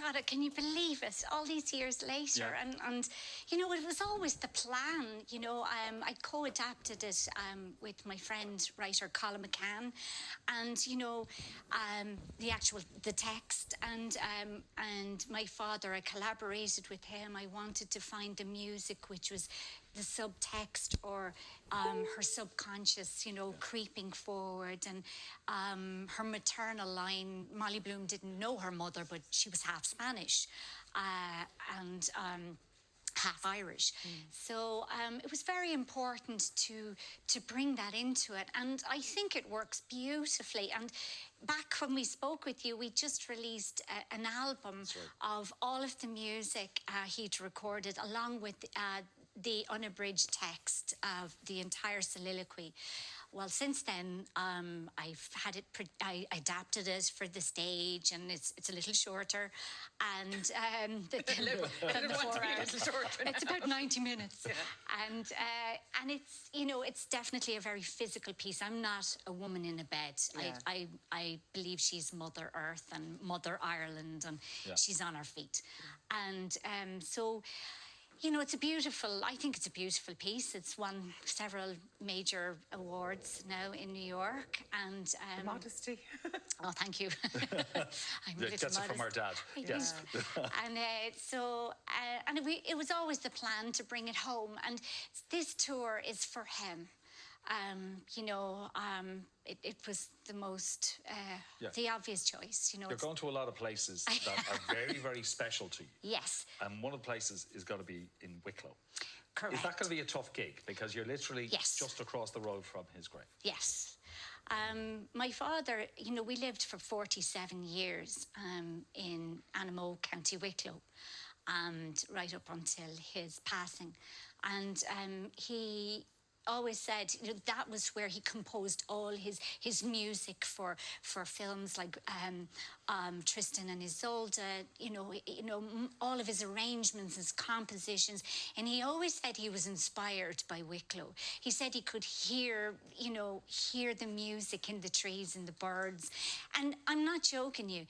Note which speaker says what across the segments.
Speaker 1: God, can you believe it? All these years later, and you know, it was always the plan. You know, I co-adapted it with my friend writer Colum McCann, and you know, the text, and my father. I collaborated with him. I wanted to find the music, which was the subtext or her subconscious, you know, creeping forward, and her maternal line. Molly Bloom didn't know her mother, but she was half Spanish and half Irish. So it was very important to bring that into it, and I think it works beautifully. And back when we spoke with you, we just released an album of all of the music he'd recorded, along with the unabridged text of the entire soliloquy. Well, since then, I've had it. I adapted it for the stage, and it's a little shorter, and than 4 hours. It's about 90 minutes, and it's, you know, it's definitely a very physical piece. I'm not a woman in a bed. I believe she's Mother Earth and Mother Ireland, and she's on her feet, and so. You know, I think it's a beautiful piece. It's won several major awards now in New York, and...
Speaker 2: modesty.
Speaker 1: Oh, thank you. I'm a little
Speaker 3: gets it from our dad. Yes.
Speaker 1: And it was always the plan to bring it home, and this tour is for him. You know, it was the most, the obvious choice. You know,
Speaker 3: you're going to a lot of places that are very, very special to you.
Speaker 1: Yes.
Speaker 3: And one of the places is going to be in Wicklow.
Speaker 1: Correct.
Speaker 3: Is that going to be a tough gig? Because you're literally just across the road from his grave.
Speaker 1: Yes. My father, you know, we lived for 47 years in Anamo, County Wicklow, and right up until his passing. And he always said, you know, that was where he composed all his music for films like Tristan and Isolde. You know, all of his arrangements, his compositions, and he always said he was inspired by Wicklow. He said he could hear the music in the trees and the birds, and I'm not joking you.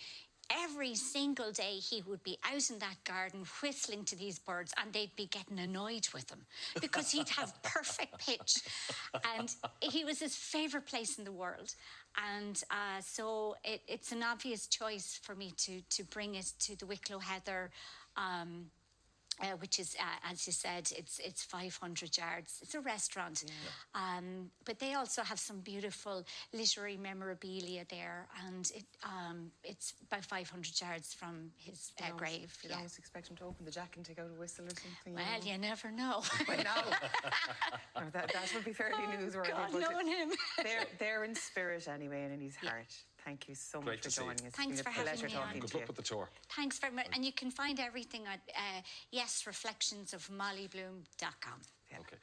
Speaker 1: Every single day he would be out in that garden whistling to these birds, and they'd be getting annoyed with him because he'd have perfect pitch. And he was his favourite place in the world. And so it's an obvious choice for me to bring it to the Wicklow Heather, which is, as you said, it's 500 yards. It's a restaurant. But they also have some beautiful literary memorabilia there, and it's about 500 yards from his grave.
Speaker 2: You'd almost expect him to open the jack and take out a whistle or something.
Speaker 1: Well, you never know.
Speaker 2: I know. That would be fairly newsworthy.
Speaker 1: God, knowing him.
Speaker 2: They're in spirit anyway, and in his heart. Thank you so much for joining us.
Speaker 1: Thanks for having me on.
Speaker 3: Good luck with the tour.
Speaker 1: Thanks very much. And you can find everything at reflectionsofmollybloom.com.
Speaker 3: Okay.